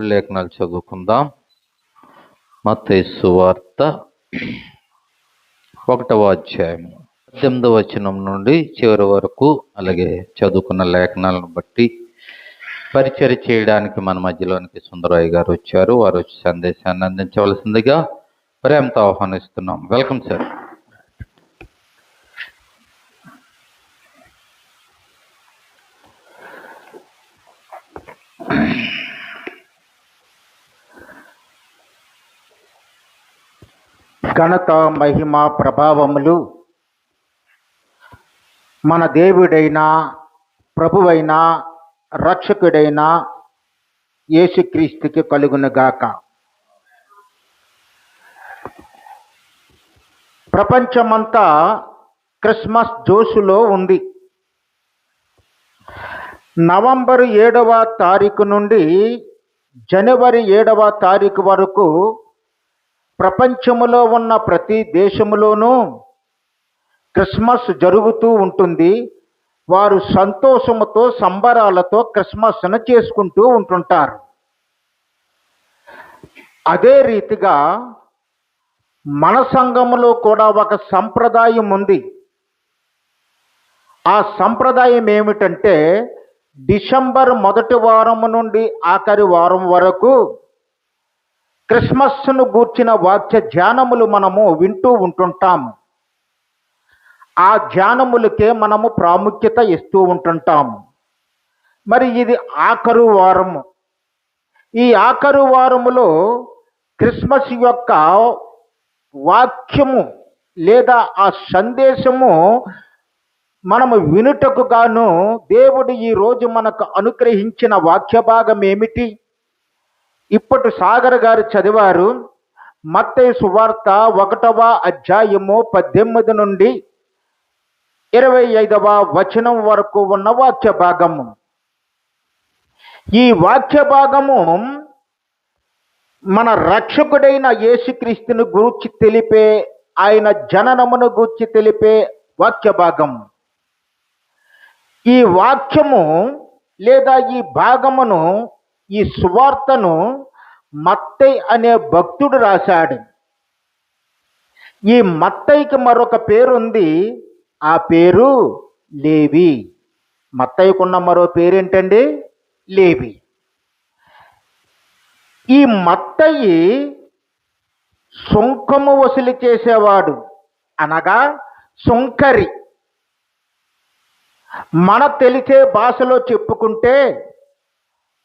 దేవుడి లేఖనాలు చదువుకుందాం. మత్తయి సువార్త 1వ అధ్యాయము 18వ వచనం నుండి చివరి వరకు, అలాగే చదువుకున్న లేఖనాలను బట్టి పరిచర్య చేయడానికి మన మధ్యలోనికి సుందరయ్య గారు వచ్చారు. వారు వచ్చి సందేశాన్ని అందించవలసిందిగా ప్రేమతో ఆహ్వానిస్తున్నాం. Welcome sir. ఘనత, మహిమ, ప్రభావములు మన దేవుడైన ప్రభువైన రక్షకుడైన యేసుక్రీస్తుకి కలుగునుగాక. ప్రపంచమంతా క్రిస్మస్ జోషులో ఉంది. నవంబర్ 7వ తారీఖు నుండి జనవరి 7వ తారీఖు వరకు ప్రపంచములో ఉన్న ప్రతి దేశములోనూ క్రిస్మస్ జరుగుతూ ఉంటుంది. వారు సంతోషముతో సంబరాలతో క్రిస్మస్ను చేసుకుంటూ ఉంటుంటారు. అదే రీతిగా మన సంఘములో కూడా ఒక సంప్రదాయం ఉంది. ఆ సంప్రదాయం ఏమిటంటే, డిసెంబర్ మొదటి వారం నుండి ఆఖరి వారం వరకు క్రిస్మస్ను గూర్చిన వాక్య ధ్యానములు మనము వింటూ ఉంటుంటాము. ఆ ధ్యానములకే మనము ప్రాముఖ్యత ఇస్తూ ఉంటుంటాము. మరి ఇది ఆఖరు వారము. ఈ ఆఖరు వారములో క్రిస్మస్ యొక్క వాక్యము లేదా ఆ సందేశము మనము వినుటకు గాను దేవుడు ఈరోజు మనకు అనుగ్రహించిన వాక్య భాగం ఏమిటి? ఇప్పటి సాగర్ గారు చదివారు. మత్తయి సువార్త 1వ అధ్యాయము 18 నుండి 25వ వచనం వరకు ఉన్న వాక్య భాగము. ఈ వాక్య భాగము మన రక్షకుడైన యేసుక్రీస్తుని గూర్చి తెలిపే, ఆయన జననమును గూర్చి తెలిపే వాక్య భాగము. ఈ వాక్యము లేదా ఈ భాగమును, ఈ సువార్తను మత్తయి అనే భక్తుడు రాశాడు. ఈ మత్తయికి మరొక పేరుంది. ఆ పేరు లేవి. మత్తయికున్న మరో పేరేంటండి? లేవి. ఈ మత్తయి సుంకము వసూలు చేసేవాడు, అనగా సుంకరి. మన తెలిసే భాషలో చెప్పుకుంటే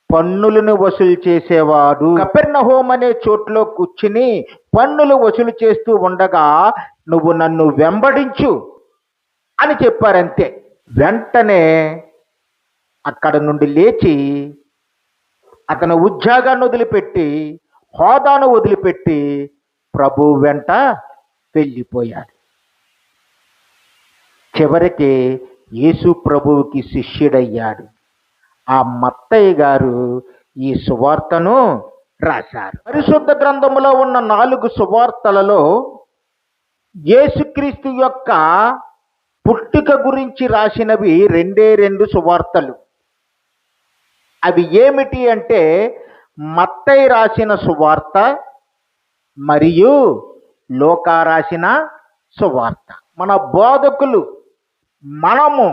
పన్నులను వసూలు చేసేవాడు. కపెర్నహూం అనే చోట్లో కూర్చుని పన్నులు వసూలు చేస్తూ ఉండగా, నువ్వు నన్ను వెంబడించు అని చెప్పారంతే. వెంటనే అక్కడ నుండి లేచి అతను ఉద్యోగాన్ని వదిలిపెట్టి, హోదాను వదిలిపెట్టి ప్రభు వెంట వెళ్ళిపోయాడు. చివరికి యేసు ప్రభువుకి శిష్యుడయ్యాడు. ఆ మత్తయి గారు ఈ సువార్తను రాశారు. పరిశుద్ధ గ్రంథములో ఉన్న 4 సువార్తలలో యేసుక్రీస్తు యొక్క పుట్టుక గురించి రాసినవి 2 సువార్తలు. అవి ఏమిటి అంటే, మత్తయి రాసిన సువార్త మరియు లూకా రాసిన సువార్త. మన బోధకులు మనము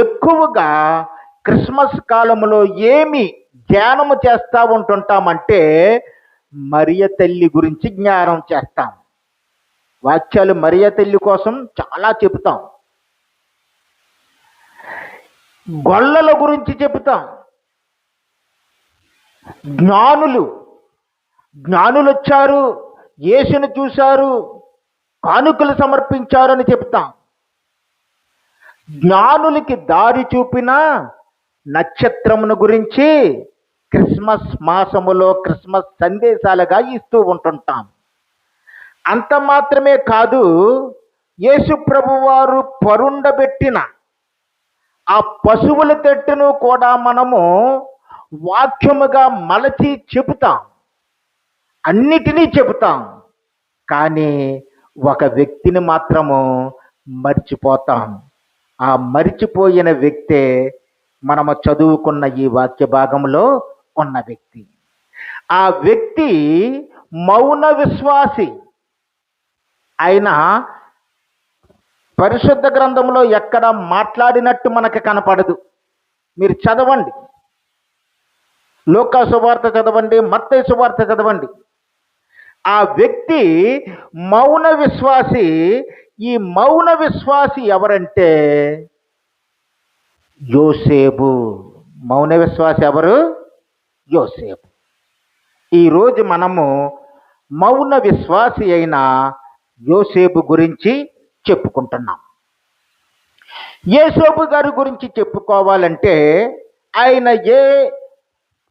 ఎక్కువగా క్రిస్మస్ కాలంలో ఏమి ధ్యానము చేస్తూ ఉంటుంటామంటే, మరియ తల్లి గురించి జ్ఞానం చేస్తాం. వాక్యాలు మరియ తల్లి కోసం చాలా చెబుతాం. గొల్లల గురించి చెబుతాం. జ్ఞానులు వచ్చారు, యేసును చూశారు, కానుకలు సమర్పించారు అని చెప్తాం. జ్ఞానులకి దారి చూపిన నక్షత్రమును గురించి క్రిస్మస్ మాసములో క్రిస్మస్ సందేశాలుగా ఇస్తూ ఉంటుంటాం. అంత మాత్రమే కాదు, యేసు ప్రభువారు పరుండబెట్టిన ఆ పశువుల తెట్టును కూడా మనము వాక్యముగా మలచి చెబుతాం. అన్నిటినీ చెబుతాం. కానీ ఒక వ్యక్తిని మాత్రము మర్చిపోతాం. ఆ మరిచిపోయిన వ్యక్తే మనము చదువుకున్న ఈ వాక్య భాగంలో ఉన్న వ్యక్తి. ఆ వ్యక్తి మౌన విశ్వాసి. ఆయన పరిశుద్ధ గ్రంథంలో ఎక్కడ మాట్లాడినట్టు మనకు కనపడదు. మీరు చదవండి, లూకా సువార్త చదవండి, మత్తయి సువార్త చదవండి. ఆ వ్యక్తి మౌన విశ్వాసి. ఈ మౌన విశ్వాసి ఎవరంటే యోసేపు. మౌన విశ్వాసి ఎవరు? యోసేపు. ఈరోజు మనము మౌన విశ్వాసి అయిన యోసేపు గురించి చెప్పుకుంటున్నాం. యోసేపు గారి గురించి చెప్పుకోవాలంటే ఆయన ఏ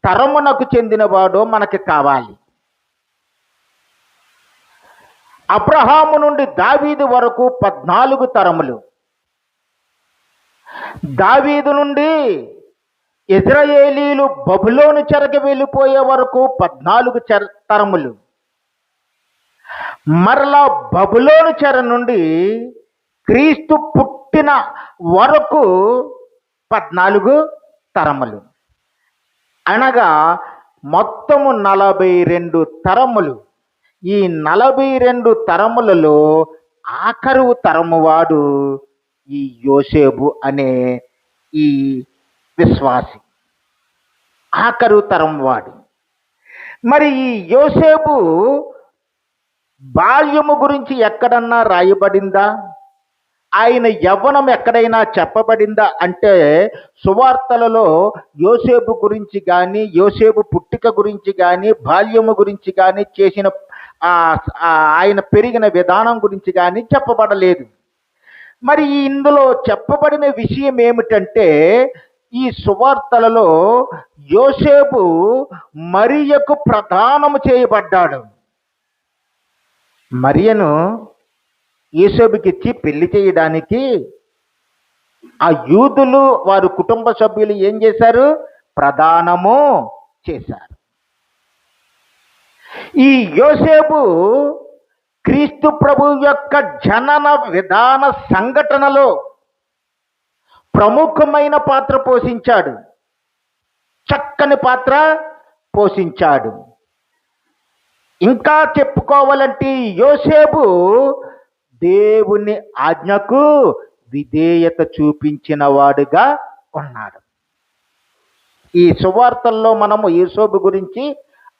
తరమునకు చెందినవాడో మనకి కావాలి. అబ్రహాము నుండి దావీదు వరకు 14 తరములు. దావీదు నుండి ఇశ్రాయేలీలు బబులోను చెరకి వెళ్ళిపోయే వరకు 14 తరములు. మరలా బబులోను చెర నుండి క్రీస్తు పుట్టిన వరకు 14 తరములు. అనగా మొత్తము 42 తరములు. ఈ 42 తరములలో ఆఖరు తరము వాడు ఈ యోసేపు అనే ఈ విశ్వాసి. ఆఖరు తరం వాడు. మరి ఈ యోసేపు బాల్యము గురించి ఎక్కడన్నా రాయబడిందా? ఆయన యవ్వనం ఎక్కడైనా చెప్పబడిందా అంటే సువార్తలలో యోసేపు గురించి కానీ, యోసేపు పుట్టిక గురించి కానీ, బాల్యము గురించి కానీ, చేసిన ఆయన పెరిగిన విధానం గురించి కానీ చెప్పబడలేదు. మరి ఇందులో చెప్పబడిన విషయం ఏమిటంటే ఈ సువార్తలలో యోసేపు మరియకు ప్రదానము చేయబడ్డాడు. మరియను యోసేపుకి ఇచ్చి పెళ్లి చేయడానికి ఆ యూదులు వారి కుటుంబ సభ్యులు ఏం చేశారు? ప్రదానము చేశారు. ఈ యోసేపు క్రీస్తు ప్రభు యొక్క జనన విధాన సంఘటనలో ప్రముఖమైన పాత్ర పోషించాడు. చక్కని పాత్ర పోషించాడు. ఇంకా చెప్పుకోవాలంటే యోసేపు దేవుని ఆజ్ఞకు విధేయత చూపించిన వాడుగా ఉన్నాడు. ఈ సువార్తల్లో మనము యోసేపు గురించి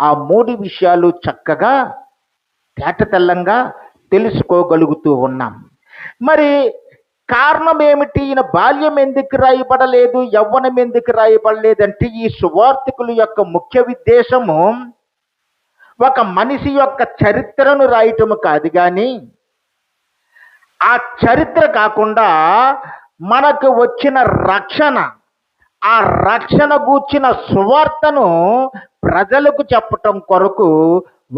ఆ 3 విషయాలు చక్కగా తేటతెల్లంగా తెలుసుకోగలుగుతూ ఉన్నాం. మరి కారణం ఏమిటి? ఈయన బాల్యం ఎందుకు రాయబడలేదు, యవ్వనం ఎందుకు రాయబడలేదంటే ఈ సువార్తికుల యొక్క ముఖ్య ఉద్దేశము ఒక మనిషి యొక్క చరిత్రను రాయటము కాదు, కానీ ఆ చరిత్ర కాకుండా మనకు వచ్చిన రక్షణ, ఆ రక్షణ గూర్చిన సువార్తను ప్రజలకు చెప్పటం కొరకు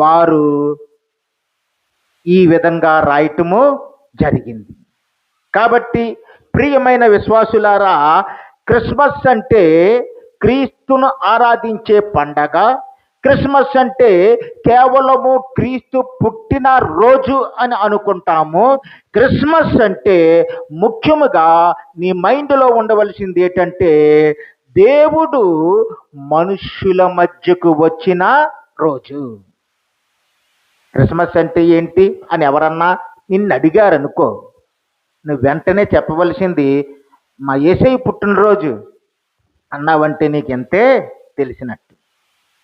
వారు ఈ విధంగా రాయటము జరిగింది. కాబట్టి ప్రియమైన విశ్వాసులారా, క్రిస్మస్ అంటే క్రీస్తును ఆరాధించే పండగ. క్రిస్మస్ అంటే కేవలము క్రీస్తు పుట్టిన రోజు అని అనుకుంటాము. క్రిస్మస్ అంటే ముఖ్యముగా నీ మైండ్లో ఉండవలసింది ఏంటంటే దేవుడు మనుష్యుల మధ్యకు వచ్చిన రోజు. క్రిస్మస్ అంటే ఏంటి అని ఎవరన్నా నిన్ను అడిగారనుకో, నువ్వు వెంటనే చెప్పవలసింది మా యేసయ్య పుట్టినరోజు అన్నావంటే నీకు ఎంతే తెలిసినట్టు.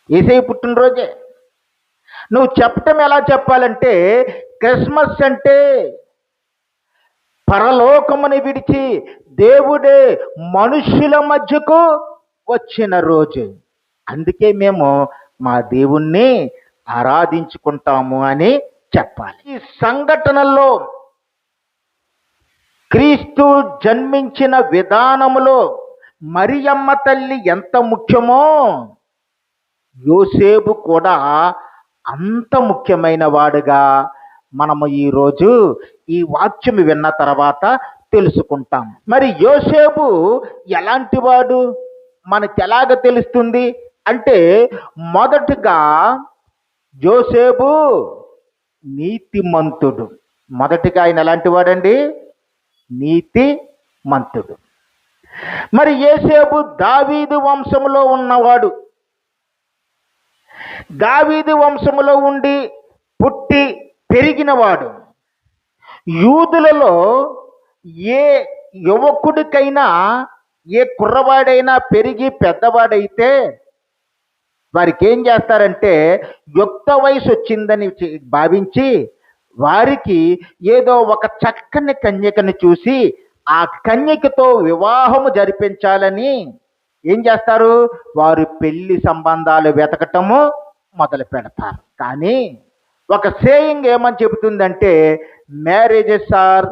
యేసయ్య పుట్టినరోజే. నువ్వు చెప్పటం ఎలా చెప్పాలంటే క్రిస్మస్ అంటే పరలోకముని విడిచి దేవుడే మనుష్యుల మధ్యకు వచ్చిన రోజు. అందుకే మేము మా దేవుణ్ణి ఆరాధించుకుంటాము అని చెప్పాలి. ఈ సంఘటనలో క్రీస్తు జన్మించిన విధానములో మరియమ్మ తల్లి ఎంత ముఖ్యమో యోసేపు కూడా అంత ముఖ్యమైన వాడుగా మనము ఈరోజు ఈ వాక్యం విన్న తర్వాత తెలుసుకుంటాం. మరి యోసేపు ఎలాంటి వాడు మనకి ఎలాగ తెలుస్తుంది అంటే, మొదటగా యోసేపు నీతిమంతుడు. మొదటిగా ఆయన ఎలాంటి వాడండి? నీతిమంతుడు. మరి యోసేపు దావీదు వంశంలో ఉన్నవాడు. దావీదు వంశములో ఉండి పుట్టి పెరిగినవాడు. యూదులలో ఏ యువకుడికైనా, ఏ కుర్రవాడైనా పెరిగి పెద్దవాడైతే వారికి ఏం చేస్తారంటే, యుక్త వయసు వచ్చిందని భావించి వారికి ఏదో ఒక చక్కని కన్యకను చూసి ఆ కన్యకతో వివాహము జరిపించాలని ఏం చేస్తారు, వారు పెళ్లి సంబంధాలు వెతకటము మొదలు పెడతారు. కానీ ఒక సేయింగ్ ఏమని చెబుతుందంటే, marriages are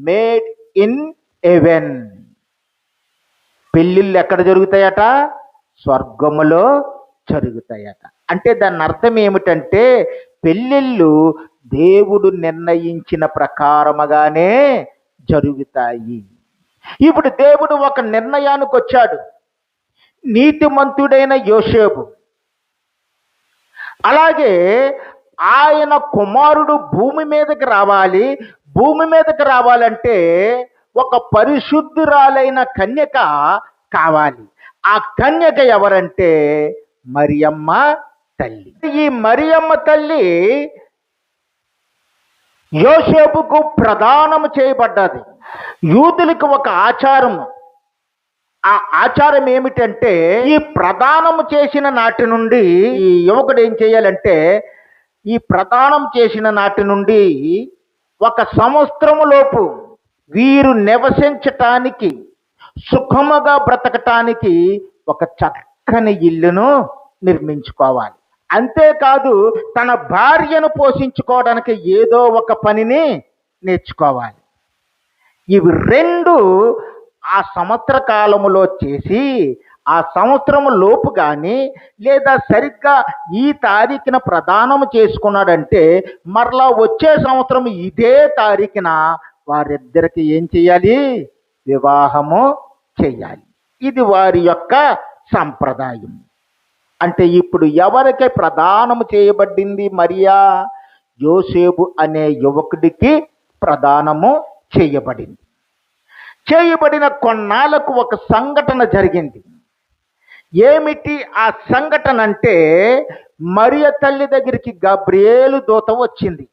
made in heaven. పెళ్ళిళ్ళు ఎక్కడ జరుగుతాయట? స్వర్గములో జరుగుతాయట. అంటే దాని అర్థం ఏమిటంటే, పెళ్ళిళ్ళు దేవుడు నిర్ణయించిన ప్రకారముగానే జరుగుతాయి. ఇప్పుడు దేవుడు ఒక నిర్ణయానికి వచ్చాడు. నీతిమంతుడైన యోసేపు, అలాగే ఆయన కుమారుడు భూమి మీదకి రావాలి. భూమి మీదకి రావాలంటే ఒక పరిశుద్ధురాలైన కన్యక కావాలి. ఆ కన్యక ఎవరంటే మరియమ్మ తల్లి. ఈ మరియమ్మ తల్లి యోసేపుకు ప్రదానము చేయబడ్డది. యూదులకు ఒక ఆచారము. ఆ ఆచారం ఏమిటంటే, ఈ ప్రదానము చేసిన నాటి నుండి ఈ యువకుడు ఏం చేయాలంటే, ఈ ప్రదానం చేసిన నాటి నుండి 1 సంవత్సరములోపు వీరు నివసించటానికి, సుఖముగా బ్రతకటానికి ఒక చక్కని ఇల్లును నిర్మించుకోవాలి. అంతేకాదు తన భార్యను పోషించుకోవడానికి ఏదో ఒక పనిని నేర్చుకోవాలి. ఇవి 2 ఆ సంవత్సర కాలములో చేసి, ఆ సంవత్సరము లోపు కానీ లేదా సరిగ్గా ఈ తారీఖున ప్రదానము చేసుకున్నాడంటే మరలా వచ్చే సంవత్సరం ఇదే తారీఖున వారిద్దరికి ఏం చేయాలి? వివాహము చేయాలి. ఇది వారి యొక్క సంప్రదాయం. అంటే ఇప్పుడు ఎవరికి ప్రదానము చేయబడింది? మరియా, యోసేపు అనే యువకుడికి ప్రదానము చేయబడింది. చేయబడిన కొన్నాళ్లకు ఒక సంఘటన జరిగింది. ఏమిటి ఆ సంఘటన అంటే, మరియ తల్లి దగ్గరికి గబ్రియేలు దూత వచ్చింది.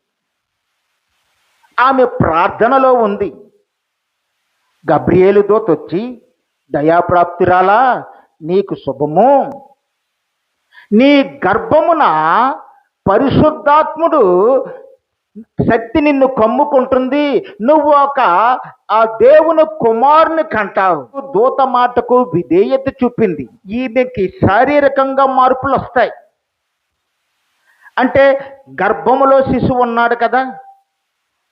ఆమె ప్రార్థనలో ఉంది. గబ్రియేలు దూత వచ్చి, దయాప్రాప్తురాలా, నీకు శుభము, నీ గర్భమున పరిశుద్ధాత్ముడు శక్తి నిన్ను కమ్ముకుంటుంది, నువ్వు ఆ దేవుని కుమారుని కంటావు. దూత మాటకు విధేయత చూపింది. ఈమెకి శారీరకంగా మార్పులు వస్తాయి. అంటే గర్భములో శిశువు ఉన్నాడు కదా,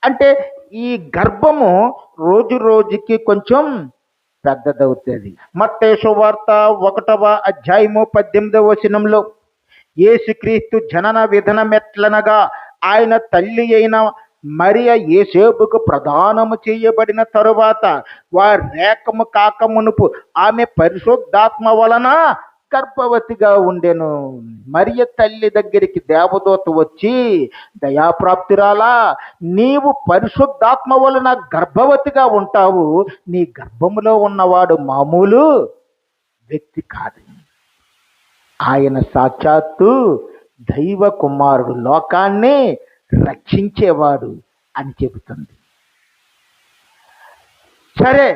అంటే ఈ గర్భము రోజు రోజుకి కొంచెం పెద్దదవుతుంది. మత్తయి సువార్త 1వ అధ్యాయము 18వ వచనంలో యేసుక్రీస్తు జనన విధానమెట్లనగా ఆయన తల్లి అయిన మరియ యేసేపుకు ప్రదానము చేయబడిన తరువాత వారి రేకము కాకమునుపు ఆమె పరిశుద్ధాత్మ వలన గర్భవతిగా ఉండెను. మరియ తల్లి దగ్గరికి దేవదూత వచ్చి, దయాప్రాప్తురాలా, నీవు పరిశుద్ధాత్మ వలన గర్భవతిగా ఉంటావు. నీ గర్భములో ఉన్నవాడు మామూలు వ్యక్తి కాదు, ఆయన సాక్షాత్తు దైవ కుమారుడు, లోకాన్ని రక్షించేవాడు అని చెబుతుంది. సరే,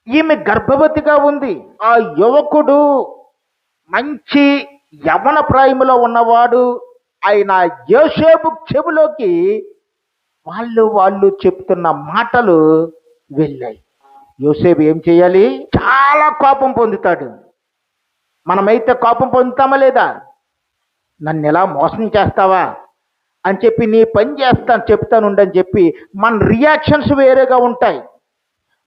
ఈమె గర్భవతిగా ఉంది. ఆ యువకుడు మంచి యవ్వన ప్రాయములో ఉన్నవాడు. ఆయన యోసేపు చెవిలోకి వాళ్ళు చెప్తున్న మాటలు వెళ్ళాయి. యోసేపు ఏం చేయాలి? చాలా కోపం పొందుతాడు. మనమైతే కోపం పొందుతామా లేదా? నన్ను ఎలా మోసం చేస్తావా అని చెప్పి, నీ పని చెప్తానుండని చెప్పి మన రియాక్షన్స్ వేరేగా ఉంటాయి.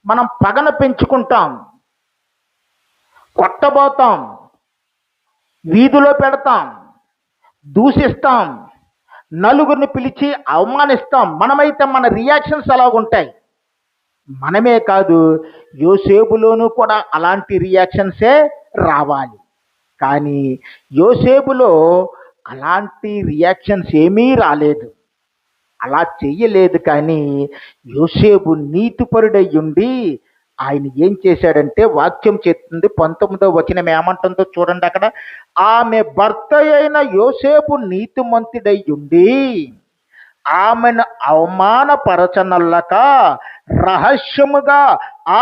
మనం పగన పెంచుకుంటాం, కొట్టబోతాం, వీధిలో పెడతాం, దూషిస్తాం, నలుగురిని పిలిచి అవమానిస్తాం. మనమైతే మన రియాక్షన్స్ అలాగుంటాయి. మనమే కాదు, యోసేపులోనూ కూడా అలాంటి రియాక్షన్సే రావాలి. కానీ యోసేపులో అలాంటి రియాక్షన్స్ ఏమీ రాలేదు, అలా చెయ్యలేదు. కానీ యోసేపు నీతిపరుడై ఉండి ఆయన ఏం చేశాడంటే వాక్యం చెప్తుంది 19వ వచనం ఏమంటుందో చూడండి అక్కడ. ఆమె భర్త అయిన యోసేపు నీతిమంతుడై ఉండి ఆమెను అవమానపరచనల్లక రహస్యముగా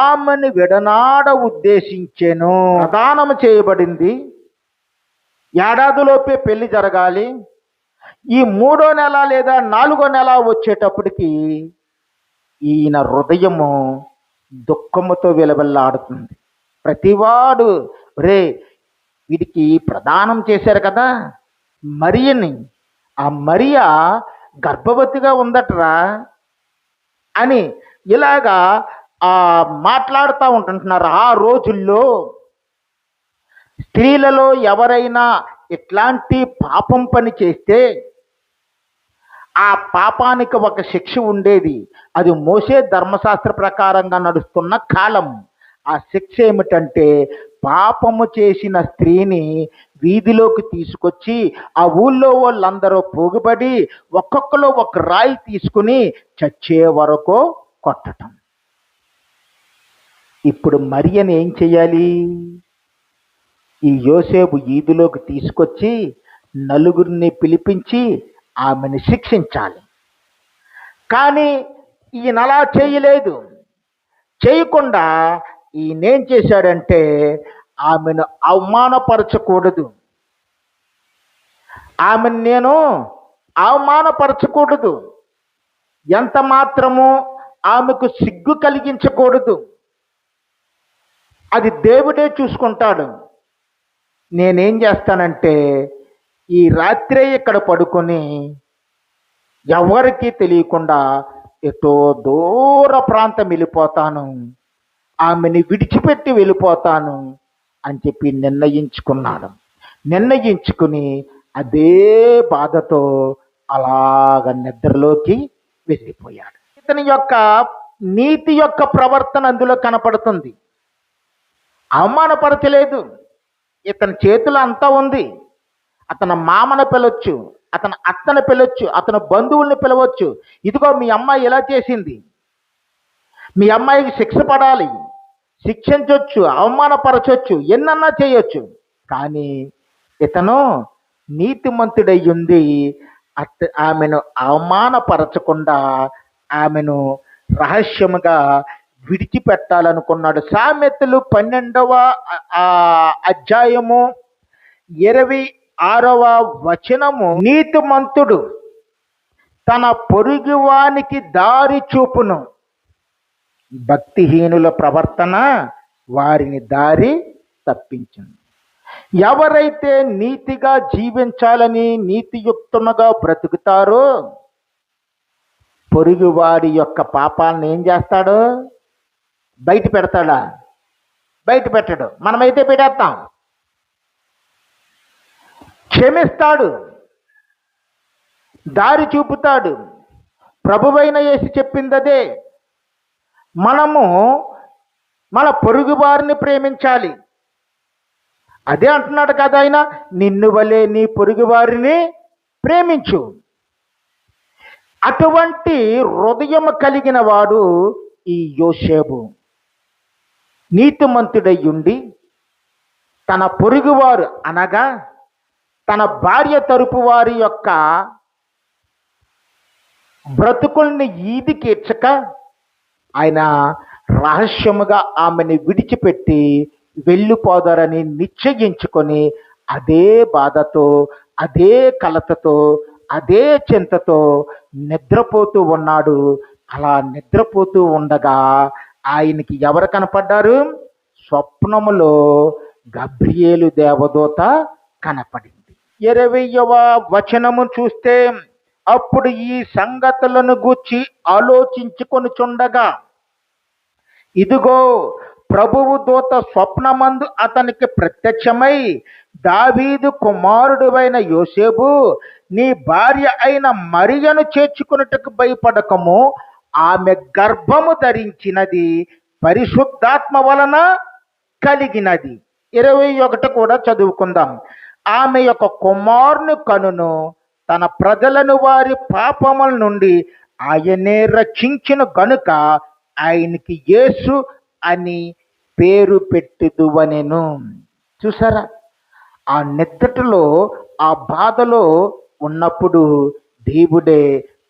ఆమెను విడనాడ ఉద్దేశించెను. ప్రదానము చేయబడింది, ఏడాదిలోపే పెళ్లి జరగాలి. ఈ 3వ నెల లేదా 4వ నెల వచ్చేటప్పటికి ఈయన హృదయము దుఃఖముతో విలవిల్లాడుతుంది. ప్రతివాడు రే వీడికి ప్రదానం చేశారు కదా మరియని, ఆ మరియా గర్భవతిగా ఉందటరా అని ఇలాగా మాట్లాడుతూ ఉంటుంటున్నారు. ఆ రోజుల్లో స్త్రీలలో ఎవరైనా ఇట్లాంటి పాపం పని చేస్తే ఆ పాపానికి ఒక శిక్ష ఉండేది. అది మోసే ధర్మశాస్త్ర ప్రకారంగా నడుస్తున్న కాలం. ఆ శిక్ష ఏమిటంటే పాపము చేసిన స్త్రీని వీధిలోకి తీసుకొచ్చి ఆ ఊళ్ళో వాళ్ళందరూ పోగుబడి ఒక్కొక్కరు ఒక రాయి తీసుకుని చచ్చే వరకు కొట్టటం. ఇప్పుడు మరియని ఏం చెయ్యాలి? ఈ యోసేపు వీధిలోకి తీసుకొచ్చి నలుగురిని పిలిపించి ఆమెను శిక్షించాలి. కానీ ఈయన అలా చేయలేదు. చేయకుండా ఈయనేం చేశాడంటే ఆమెను అవమానపరచకూడదు, ఆమెను నేను అవమానపరచకూడదు, ఎంత మాత్రము ఆమెకు సిగ్గు కలిగించకూడదు. అది దేవుడే చూసుకుంటాడు. నేనేం చేస్తానంటే ఈ రాత్రే ఇక్కడ పడుకొని ఎవరికి తెలియకుండా ఎటో దూర ప్రాంతం వెళ్ళిపోతాను, ఆమెని విడిచిపెట్టి వెళ్ళిపోతాను అని చెప్పి నిర్ణయించుకున్నాడు. నిర్ణయించుకుని అదే బాధతో అలాగ నిద్రలోకి వెళ్ళిపోయాడు. ఇతని యొక్క నీతి యొక్క ప్రవర్తన అందులో కనపడుతుంది. అవమానపరచలేదు. ఇతని చేతులు అంతా ఉంది. అతని మామను పిలవచ్చు, అతని అత్తను పిలవచ్చు, అతని బంధువుల్ని పిలవచ్చు. ఇదిగో మీ అమ్మాయి ఇలా చేసింది, మీ అమ్మాయికి శిక్ష పడాలి, శిక్షించవచ్చు, అవమానపరచవచ్చు, ఎన్నన్నా చేయొచ్చు. కానీ ఇతను నీతిమంతుడై ఉంది. ఆమెను అవమానపరచకుండా ఆమెను రహస్యముగా విడిచిపెట్టాలనుకున్నాడు. సామెతలు 12వ అధ్యాయము 26వ వచనము, నీతిమంతుడు తన పొరుగువానికి దారి చూపును, భక్తిహీనుల ప్రవర్తన వారిని దారి తప్పించును. ఎవరైతే నీతిగా జీవించాలని నీతియుక్తముగా బ్రతుకుతారో పొరుగువాడి యొక్క పాపాలను ఏం చేస్తాడు? బయట పెడతాడా? బయట పెట్టడు. మనమైతే పెట్టేస్తాం. క్షమిస్తాడు, దారి చూపుతాడు. ప్రభువైన యేసు చెప్పింది అదే. మనము మన పొరుగు వారిని ప్రేమించాలి. అదే అంటున్నాడు కదా ఆయన, నిన్ను వలె నీ పొరుగు వారిని ప్రేమించు. అటువంటి హృదయం కలిగిన వాడు ఈ యోసేపు. నీతిమంతుడై ఉండి తన పొరుగువారు అనగా తన భార్య తరపు వారి యొక్క బ్రతుకుల్ని ఈదికేర్చక ఆయన రహస్యముగా ఆమెని విడిచిపెట్టి వెళ్ళిపోదారని నిశ్చయించుకొని అదే బాధతో, అదే కలతతో, అదే చింతతో నిద్రపోతూ ఉన్నాడు. అలా నిద్రపోతూ ఉండగా ఆయనకి ఎవరు కనపడ్డారు? స్వప్నములో గబ్రియేలు దేవదూత కనపడింది. 20వ వచనము చూస్తే, అప్పుడు ఈ సంగతులను గూర్చి ఆలోచించుకొనుచుండగా ఇదిగో ప్రభువు దూత స్వప్నమందు అతనికి ప్రత్యక్షమై, దావీదు కుమారుడువైన యోసేపు, నీ భార్య అయిన మరియను చేర్చుకున్నట్టుకు భయపడకము, ఆమె గర్భము ధరించినది పరిశుద్ధాత్మ వలన కలిగినది. 21 కూడా చదువుకుందాం. ఆమె యొక్క కుమారుని కనును, తన ప్రజలను వారి పాపముల నుండి ఆయనే రక్షించిన గనుక ఆయనకి యేసు అని పేరు పెట్టుదువనెను. చూసారా, ఆ నిద్దటలో, ఆ బాధలో ఉన్నప్పుడు దేవుడే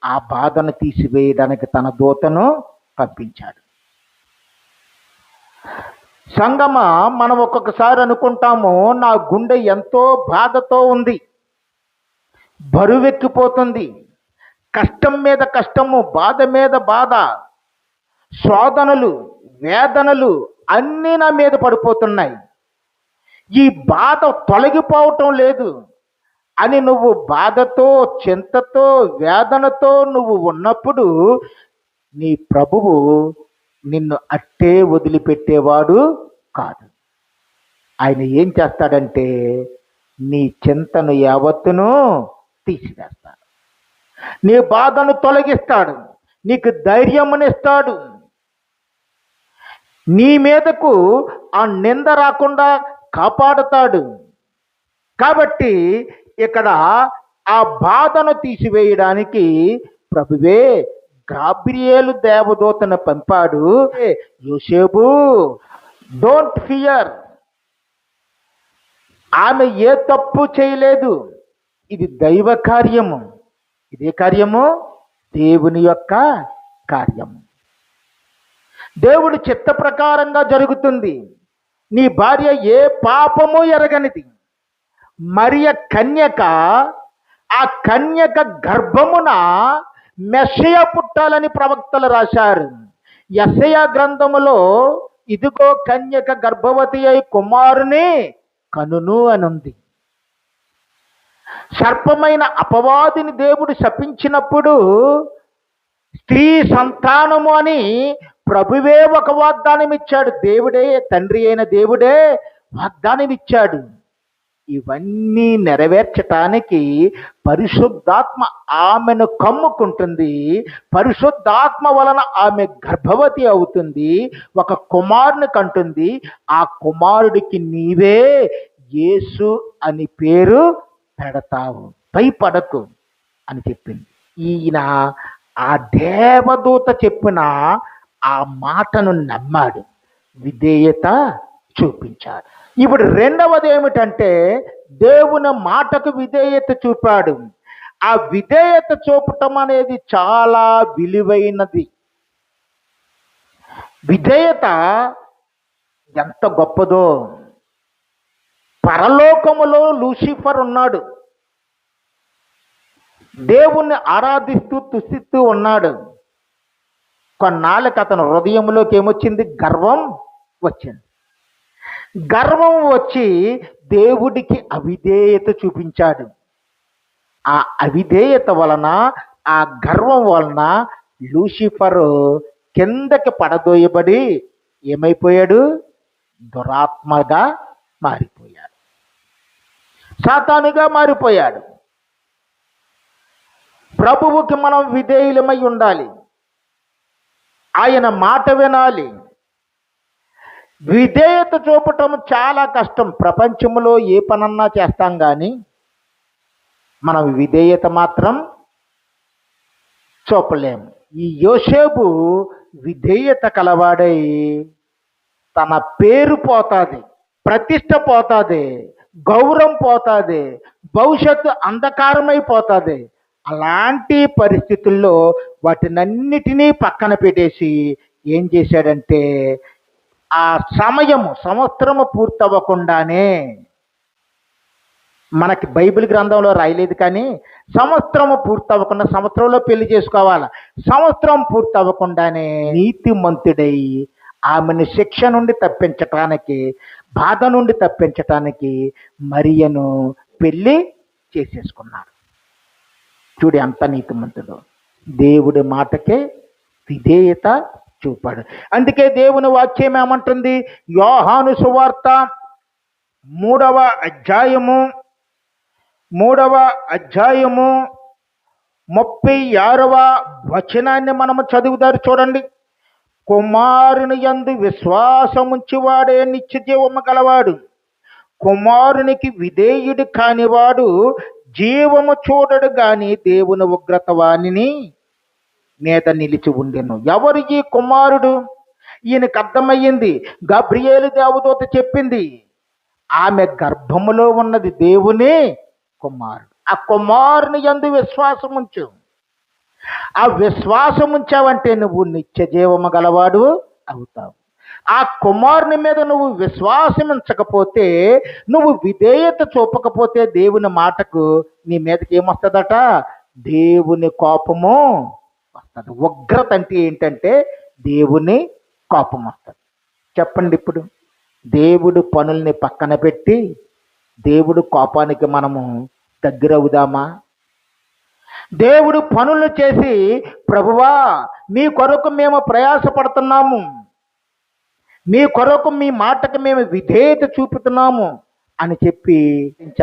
ఆ బాధను తీసివేయడానికి తన దూతను పంపించాడు. సంగమ, మనం ఒక్కొక్కసారి అనుకుంటాము, నా గుండె ఎంతో బాధతో ఉంది, బరువెక్కిపోతుంది, కష్టం మీద కష్టము, బాధ మీద బాధ, శోధనలు, వేదనలు అన్నీ నా మీద పడిపోతున్నాయి, ఈ బాధ తొలగిపోవటం లేదు అని నువ్వు బాధతో, చింతతో, వేదనతో నువ్వు ఉన్నప్పుడు నీ ప్రభువు నిన్ను అట్టే వదిలిపెట్టేవాడు కాదు. ఆయన ఏం చేస్తాడంటే నీ చింతను యావత్తును తీసివేస్తాడు, నీ బాధను తొలగిస్తాడు, నీకు ధైర్యమునిస్తాడు, నీ మీదకు ఆ నింద రాకుండా కాపాడుతాడు. కాబట్టి ఇక్కడ ఆ బాధను తీసివేయడానికి ప్రభువే గాబ్రియేలు దేవదూతను పంపాడు. యోసేపు, డోంట్ ఫియర్, ఆమె ఏ తప్పు చేయలేదు, ఇది దైవ కార్యము, ఇదే కార్యము దేవుని యొక్క కార్యము, దేవుడి చిత్త ప్రకారంగా జరుగుతుంది. నీ భార్య ఏ పాపము ఎరగనిది, మరియ కన్యక, ఆ కన్యక గర్భమున మెస్సయ పుట్టాలని ప్రవక్తలు రాశారు. యెషయా గ్రంథములో ఇదిగో కన్యక గర్భవతి అయి కుమారుని కనును అని ఉంది. సర్పమైన అపవాదిని దేవుడు శపించినప్పుడు స్త్రీ సంతానము అని ప్రభువే ఒక వాగ్దానం ఇచ్చాడు. దేవుడే, తండ్రి అయిన దేవుడే వాగ్దానం ఇచ్చాడు. ఇవన్నీ నెరవేర్చటానికి పరిశుద్ధాత్మ ఆమెను కమ్ముకుంటుంది, పరిశుద్ధాత్మ వలన ఆమె గర్భవతి అవుతుంది, ఒక కుమారుని కంటుంది. ఆ కుమారుడికి నీవే యేసు అని పేరు పెడతావు, భయపడకు అని చెప్పింది. ఈయన ఆ దేవదూత చెప్పిన ఆ మాటను నమ్మాడు, విధేయత చూపించాడు. ఇప్పుడు రెండవది ఏమిటంటే దేవుని మాటకు విధేయత చూపాడు. ఆ విధేయత చూపటం అనేది చాలా విలువైనది. విధేయత ఎంత గొప్పదో. పరలోకములో లూసిఫర్ ఉన్నాడు, దేవుణ్ణి ఆరాధిస్తూ స్తుతిస్తూ ఉన్నాడు. కొన్నాళ్ళకి అతను హృదయంలోకి ఏమొచ్చింది? గర్వం వచ్చింది. గర్వం వచ్చి దేవుడికి అవిధేయత చూపించాడు. ఆ అవిధేయత వలన, ఆ గర్వం వలన లూసిఫరు కిందకి పడదోయబడి ఏమైపోయాడు? దురాత్మగా మారిపోయాడు, సాతానుగా మారిపోయాడు. ప్రభువుకి మనం విధేయులమై ఉండాలి, ఆయన మాట వినాలి. విధేయత చూపటం చాలా కష్టం. ప్రపంచంలో ఏ పనన్నా చేస్తాం కానీ మనం విధేయత మాత్రం చూపలేము. ఈ యోసేపు విధేయత కలవాడై తన పేరు పోతుంది, ప్రతిష్ట పోతుంది, గౌరవం పోతుంది, భవిష్యత్తు అంధకారమైపోతుంది. అలాంటి పరిస్థితుల్లో వాటినన్నిటినీ పక్కన పెట్టేసి ఏం చేశాడంటే ఆ సంవత్సరము పూర్తవ్వకుండానే, మనకి బైబిల్ గ్రంథంలో రాయలేదు కానీ సంవత్సరము పూర్తవ్వకుండా, సంవత్సరంలో పెళ్లి చేసుకోవాలి, సంవత్సరం పూర్తవ్వకుండానే నీతిమంతుడై ఆమెను శిక్ష నుండి తప్పించటానికి, బాధ నుండి తప్పించటానికి మరియను పెళ్లి చేసేసుకున్నాడు. చూడు ఎంత నీతిమంతుడు, దేవుడి మాటకే విధేయత చూపాడు. అందుకే దేవుని వాక్యం ఏమంటుంది? యోహాను సువార్త 3వ అధ్యాయము 36వ వచనాన్ని మనము చదువుతారు చూడండి. కుమారుని యందు విశ్వాసముంచివాడే నిత్య జీవము గలవాడు, కుమారునికి విధేయుడు కానివాడు జీవము చూడడు గాని దేవుని ఉగ్రత వానిని మీద నిలిచి ఉండెను. ఎవరు ఈ కుమారుడు? ఈయనకు అర్థమయ్యింది. గబ్రియేలు దేవదూత చెప్పింది. ఆమె గర్భములో ఉన్నది దేవుని కుమారుడు. ఆ కుమారుని యందు విశ్వాసం ఉంచు. ఆ విశ్వాసం ఉంచావంటే నువ్వు నిత్య జీవము గలవాడు అవుతావు. ఆ కుమారుని మీద నువ్వు విశ్వాసం ఉంచకపోతే, నువ్వు విధేయత చూపకపోతే దేవుని మాటకు నీ మీదకి ఏమొస్తుందట? దేవుని కోపము వస్తుంది. ఉగ్రత అంటే ఏంటంటే దేవుని కోపం వస్తుంది. చెప్పండి, ఇప్పుడు దేవుడు పనుల్ని పక్కన పెట్టి దేవుడు కోపానికి మనము దగ్గరవుదామా? దేవుడు పనులు చేసి, ప్రభువా మీ కొరకు మేము ప్రయాసపడుతున్నాము, మీ కొరకు మీ మాటకు మేము విధేయత చూపుతున్నాము అని చెప్పి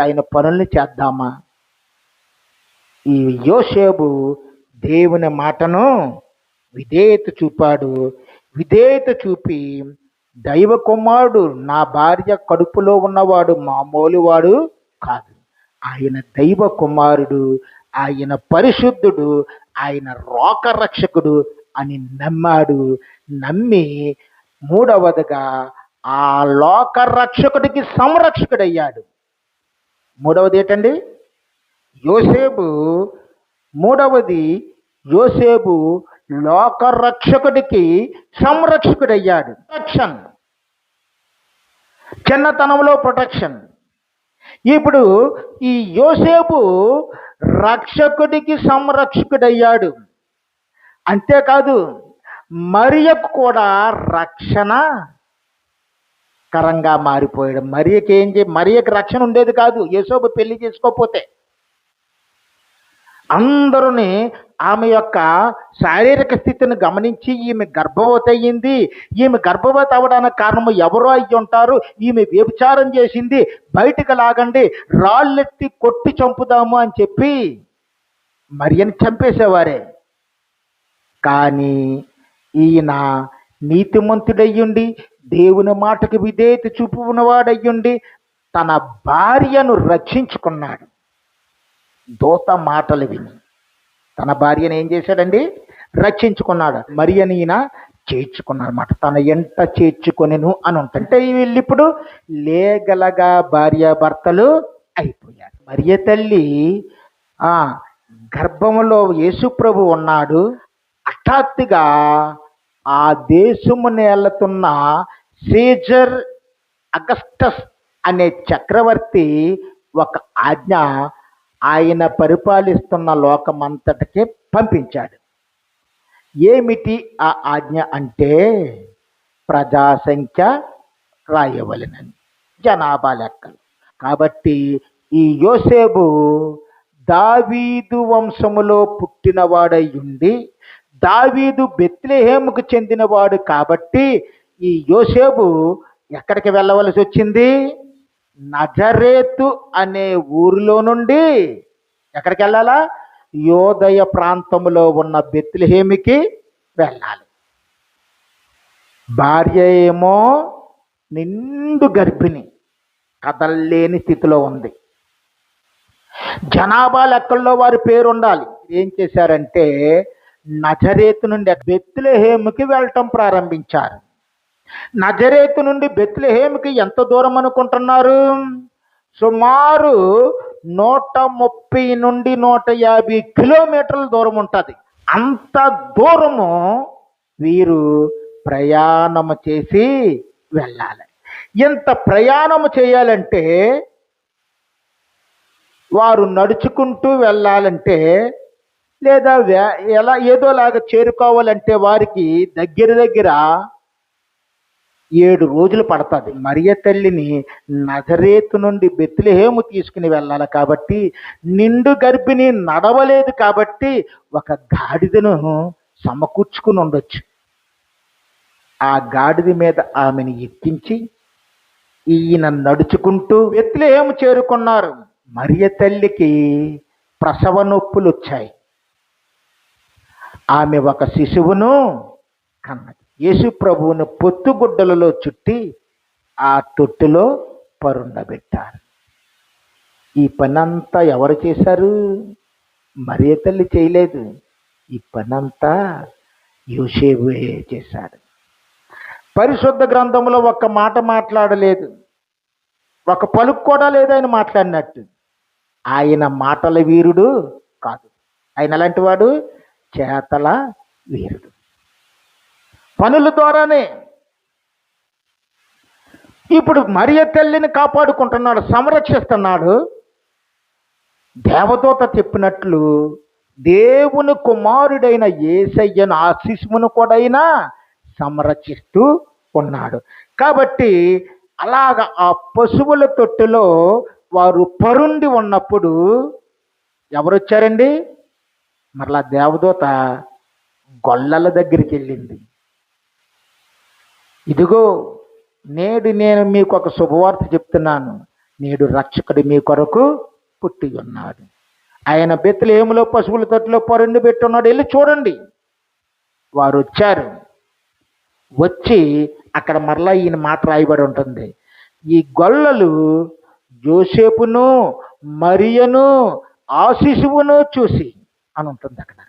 ఆయన పనుల్ని చేద్దామా? ఈ యోసేపు దేవుని మాటను విధేయత చూపాడు. విధేయత చూపి దైవ కుమారుడు, నా భార్య కడుపులో ఉన్నవాడు మామూలు వాడు కాదు, ఆయన దైవ కుమారుడు, ఆయన పరిశుద్ధుడు, ఆయన లోకరక్షకుడు అని నమ్మాడు. నమ్మి మూడవదిగా ఆ లోకరక్షకుడికి సంరక్షకుడయ్యాడు. మూడవది ఏంటండి? యోసేపు. మూడవది యోసేపు లోకరక్షకుడికి సంరక్షకుడయ్యాడు. ప్రొటెక్షన్, చిన్నతనంలో ప్రొటెక్షన్. ఇప్పుడు ఈ యోసేపు రక్షకుడికి సంరక్షకుడయ్యాడు. అంతేకాదు మరియకు కూడా రక్షణ కరంగా మారిపోయాడు. మరియకి రక్షణ ఉండేది కాదు యోసేపు పెళ్లి చేసుకోకపోతే. అందరూని ఆమె యొక్క శారీరక స్థితిని గమనించి ఈమె గర్భవతి అయ్యింది, ఈమె గర్భవతి అవ్వడానికి కారణం ఎవరో అయ్యి ఉంటారు, ఈమె వ్యభిచారం చేసింది, బయటకు లాగండి, రాళ్ళెత్తి కొట్టి చంపుదాము అని చెప్పి మరియని చంపేసేవారే. కానీ ఈయన నీతిమంతుడయ్యుండి దేవుని మాటకు విధేయత చూపుకున్నవాడయ్యుండి తన భార్యను రక్షించుకున్నాడు. దూత మాటలు విని తన భార్యను ఏం చేశాడండి? రక్షించుకున్నాడు. మరియని ఈయన చేర్చుకున్నాడు అన్నమాట. తన ఎంట చేర్చుకొనెను అని ఉంటుంటే వీళ్ళు ఇప్పుడు లేగలగా భార్యాభర్తలు అయిపోయారు. మరియ తల్లి గర్భంలో యేసుప్రభు ఉన్నాడు. హఠాత్తుగా ఆ దేశమును ఏలుతున్న సీజర్ అగస్టస్ అనే చక్రవర్తి ఒక ఆజ్ఞ ఆయన పరిపాలిస్తున్న లోకమంతటికి పంపించాడు. ఏమిటి ఆ ఆజ్ఞ అంటే, ప్రజాసంఖ్య రాయవలెనని, జనాభా లెక్కలు. కాబట్టి ఈ యోసేపు దావీదు వంశములో పుట్టినవాడై ఉండి దావీదు బెత్లెహేముకు చెందినవాడు కాబట్టి ఈ యోసేపు ఎక్కడికి వెళ్ళవలసి వచ్చింది? నజరేతు అనే ఊరిలో నుండి ఎక్కడికి వెళ్ళాలా? యోదయ ప్రాంతంలో ఉన్న బెత్లెహేమికి వెళ్ళాలి. భార్య ఏమో నిండు గర్భిణి, కదల్లేని స్థితిలో ఉంది. జనాభా లెక్కల్లో వారి పేరు ఉండాలి. ఏం చేశారంటే నజరేతు నుండి బెత్లెహేముకి వెళ్ళటం ప్రారంభించారు. నజరేతు నుండి బెత్లెహేముకి ఎంత దూరం అనుకుంటున్నారు? సుమారు 130 నుండి 150 కిలోమీటర్ల దూరం ఉంటుంది. అంత దూరము వీరు ప్రయాణము చేసి వెళ్ళాలి. ఇంత ప్రయాణము చేయాలంటే, వారు నడుచుకుంటూ వెళ్ళాలంటే, లేదా ఏదోలాగా చేరుకోవాలంటే వారికి దగ్గర 7 రోజులు పడుతుంది. మరియ తల్లిని నజరేతు నుండి బెత్లెహేము తీసుకుని వెళ్ళాలి కాబట్టి, నిండు గర్భిణి నడవలేదు కాబట్టి ఒక గాడిదను సమకూర్చుకుని ఉండొచ్చు. ఆ గాడిద మీద ఆమెను ఎక్కించి ఈయన నడుచుకుంటూ బెత్లెహేము చేరుకున్నారు. మరియ తల్లికి ప్రసవ నొప్పులు వచ్చాయి. ఆమె ఒక శిశువును కన్నది. యేసు ప్రభువును పొత్తుగుడ్డలలో చుట్టి ఆ తొట్టులో పరుండబెట్టారు. ఈ పనంతా ఎవరు చేశారు? మరియ తల్లి చేయలేదు. ఈ పనంతా యోసేపు చేశాడు. పరిశుద్ధ గ్రంథంలో ఒక్క మాట మాట్లాడలేదు, ఒక పలుకు కూడా లేదు ఆయన మాట్లాడినట్టు. ఆయన మాటల వీరుడు కాదు, ఆయన ఎలాంటి వాడు? చేతల వీరుడు. పనుల ద్వారానే ఇప్పుడు మరియ తల్లిని కాపాడుకుంటున్నాడు, సంరక్షిస్తున్నాడు. దేవదూత చెప్పినట్లు దేవుని కుమారుడైన యేసయ్యను, ఆ శిశువును కూడా అయినా సంరక్షిస్తూ ఉన్నాడు. కాబట్టి అలాగ ఆ పశువుల తొట్టులో వారు పరుండి ఉన్నప్పుడు ఎవరు వచ్చారండి? మరలా దేవదూత గొల్లల దగ్గరికి వెళ్ళింది. ఇదిగో నేడు నేను మీకు ఒక శుభవార్త చెప్తున్నాను, నేడు రక్షకుడు మీ కొరకు పుట్టి ఉన్నాడు. ఆయన బెత్లెహేములో పశువుల తొట్టులో పరుండి పెట్టున్నాడు, వెళ్ళి చూడండి. వారు వచ్చారు. వచ్చి అక్కడ మరలా ఈయన మాట రాయబడి ఉంటుంది. ఈ గొల్లలు యోసేపును మరియను ఆ శిశువును చూసి అని ఉంటుంది అక్కడ.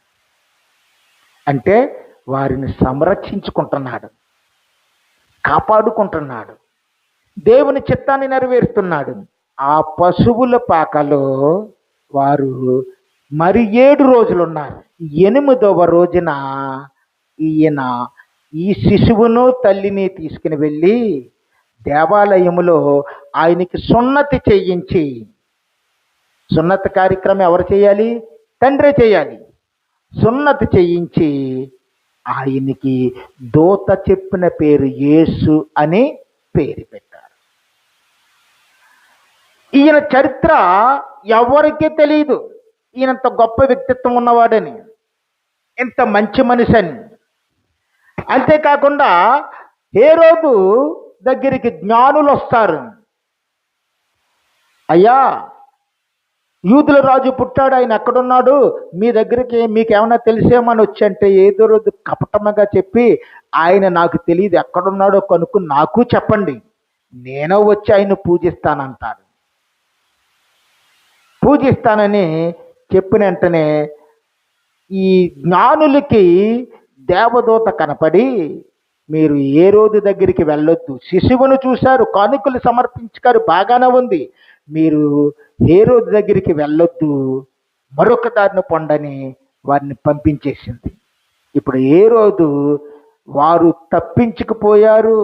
అంటే వారిని సంరక్షించుకుంటున్నాడు, కాపాడుకుంటున్నాడు, దేవుని చిత్తాన్ని నెరవేరుస్తున్నాడు. ఆ పశువుల పాకలో వారు మరి 7 రోజులు ఉన్నారు. 8వ రోజున ఈయన ఈ శిశువును తల్లిని తీసుకుని వెళ్ళి దేవాలయములో ఆయనకి సున్నతి చేయించి, సున్నతి కార్యక్రమం ఎవరు చేయాలి? తండ్రే చేయాలి. సున్నతి చేయించి ఆయనకి దూత చెప్పిన పేరు యేసు అని పేరు పెట్టారు. ఈయన చరిత్ర ఎవరికీ తెలియదు, ఈయనంత గొప్ప వ్యక్తిత్వం ఉన్నవాడని, ఇంత మంచి మనిషి అని. అంతేకాకుండా హేరోదు దగ్గరికి జ్ఞానులు వస్తారు. అయ్యా, యూదుల రాజు పుట్టాడు, ఆయన ఎక్కడున్నాడు, మీ దగ్గరికి మీకేమన్నా తెలిసేమని వచ్చి అంటే ఏదో రోజు కపటముగా చెప్పి, ఆయన నాకు తెలియదు, ఎక్కడున్నాడో కనుక్కుని నాకు చెప్పండి, నేను వచ్చి ఆయన పూజిస్తానంటాడు. పూజిస్తానని చెప్పిన వెంటనే ఈ జ్ఞానులకి దేవదూత కనపడి, మీరు ఏ రోజు దగ్గరికి వెళ్ళొద్దు, శిశువును చూశారు, కానుకలు సమర్పించారు, బాగానే ఉంది, మీరు ఏ రోజు దగ్గరికి వెళ్ళొద్దు, మరొక దారిని పొండని వారిని పంపించేసింది. ఇప్పుడు ఏ రోజు వారు తప్పించుకుపోయారు,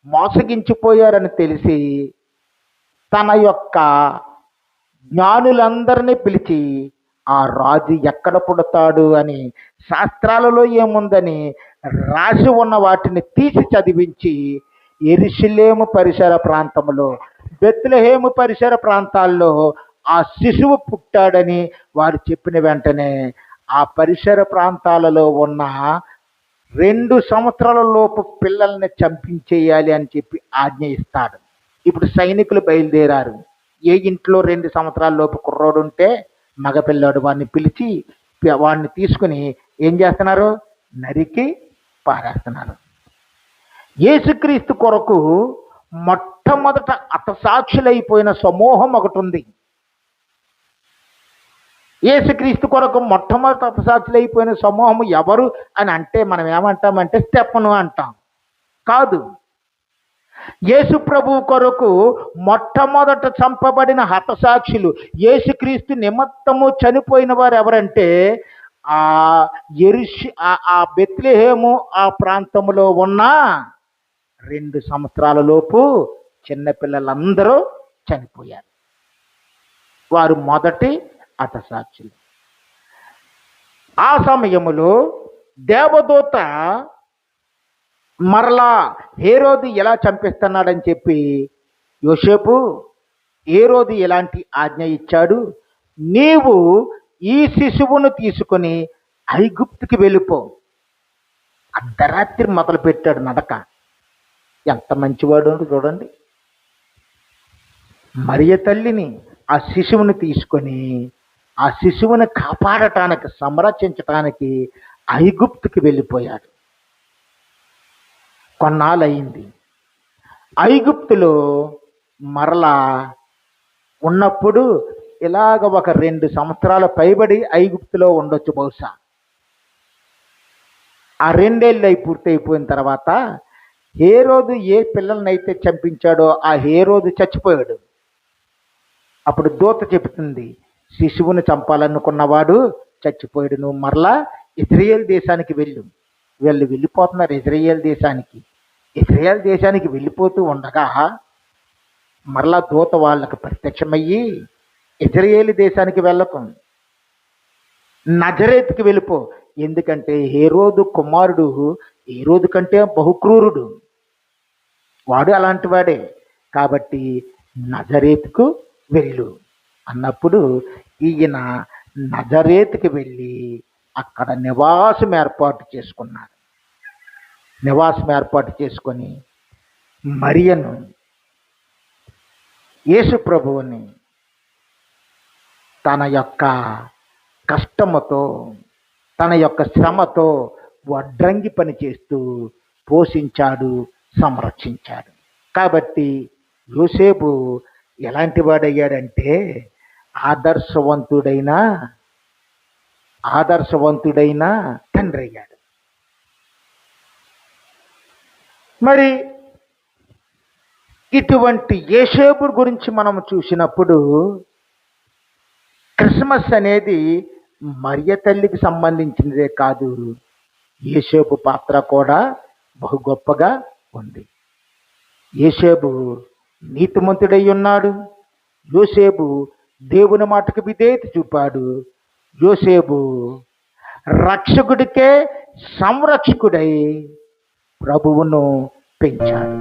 మోసగించిపోయారని తెలిసి తన యొక్క జ్ఞానులందరినీ పిలిచి ఆ రాజు ఎక్కడ పుడతాడు అని, శాస్త్రాలలో ఏముందని రాసి ఉన్న వాటిని తీసి చదివించి యెరూషలేము పరిసర ప్రాంతంలో, బెత్లెహేము పరిసర ప్రాంతాల్లో ఆ శిశువు పుట్టాడని వారు చెప్పిన వెంటనే ఆ పరిసర ప్రాంతాలలో ఉన్న 2 సంవత్సరాల లోపు పిల్లల్ని చంపించేయాలి అని చెప్పి ఆజ్ఞ ఇస్తాడు. ఇప్పుడు సైనికులు బయలుదేరారు. ఏ ఇంట్లో 2 సంవత్సరాల లోపు కుర్రోడు ఉంటే మగపిల్లాడు వాడిని పిలిచి వాడిని తీసుకుని ఏం చేస్తున్నారు? నరికి పారేస్తున్నారు. యేసుక్రీస్తు కొరకు మొట్టమొదట హతసాక్షులైపోయిన సమూహం ఒకటి ఉంది. యేసుక్రీస్తు కొరకు మొట్టమొదట హతసాక్షులైపోయిన సమూహం ఎవరు అని అంటే మనం ఏమంటామంటే స్టెఫను అంటాం. కాదు, యేసు ప్రభువు కొరకు మొట్టమొదట చంపబడిన హతసాక్షులు, యేసుక్రీస్తు నిమిత్తము చనిపోయిన వారు ఎవరంటే ఆ బెత్లెహేము ఆ ప్రాంతంలో ఉన్న 2 సంవత్సరాల లోపు చిన్నపిల్లలందరూ చనిపోయారు. వారు మొదటి హతసాక్షులు. ఆ సమయములో దేవదూత మరలా హేరోదు ఎలా చంపిస్తున్నాడని చెప్పి యోసేపు హేరోదు ఎలాంటి ఆజ్ఞ ఇచ్చాడు, నీవు ఈ శిశువును తీసుకొని ఐగుప్తుకి వెళ్ళిపో. అర్ధరాత్రి మొదలు పెట్టాడు నడక. ఎంత మంచివాడు చూడండి. మరియ తల్లిని, ఆ శిశువుని తీసుకొని ఆ శిశువుని కాపాడటానికి, సంరక్షించటానికి ఐగుప్తుకి వెళ్ళిపోయాడు. కొన్నాళ్ళయింది. ఐగుప్తులో మరలా ఉన్నప్పుడు ఇలాగ ఒక 2 సంవత్సరాల పైబడి ఐగుప్తులో ఉండొచ్చు బహుశా. ఆ 2 ఏళ్ళు పూర్తి అయిపోయిన తర్వాత హేరోదు ఏ పిల్లలనైతే చంపించాడో ఆ హేరోదు చచ్చిపోయాడు. అప్పుడు దూత చెబుతుంది, శిశువుని చంపాలనుకున్నవాడు చచ్చిపోయాడు, నువ్వు మరలా ఇజ్రాయేల్ దేశానికి వెళ్ళు. వెళ్ళిపోతున్నారు ఇజ్రాయేల్ దేశానికి. ఇజ్రాయేల్ దేశానికి వెళ్ళిపోతూ ఉండగా మరలా దూత వాళ్ళకు ప్రత్యక్షమయ్యి, ఇజ్రాయేల్ దేశానికి వెళ్ళకు, నజరేతుకి వెళ్ళిపో. ఎందుకంటే హేరోదు కుమారుడు హేరోదు కంటే బహుక్రూరుడు, వాడు అలాంటి వాడే, కాబట్టి నజరేతుకు వెళ్ళు అన్నప్పుడు ఈయన నజరేతుకి వెళ్ళి అక్కడ నివాసం ఏర్పాటు చేసుకున్నాడు. నివాసం ఏర్పాటు చేసుకొని మరియను, యేసు ప్రభువుని తన యొక్క కష్టముతో, తన యొక్క శ్రమతో వడ్రంగి పని చేస్తూ పోషించాడు, సంరక్షించాడు. కాబట్టి యోసేపు ఎలాంటి వాడయ్యాడంటే ఆదర్శవంతుడైన తండ్రి అయ్యాడు. మరి ఇటువంటి యోసేపు గురించి మనం చూసినప్పుడు క్రిస్మస్ అనేది మరియ తల్లికి సంబంధించినదే కాదు, యోసేపు పాత్ర కూడా బహు గొప్పగా ఉంది. యోసేపు నీతిమంతుడై ఉన్నాడు. యోసేపు దేవుని మాటకు విధేయత చూపాడు. యోసేపు రక్షకుడికే సంరక్షకుడై ప్రభువును పెంచాడు.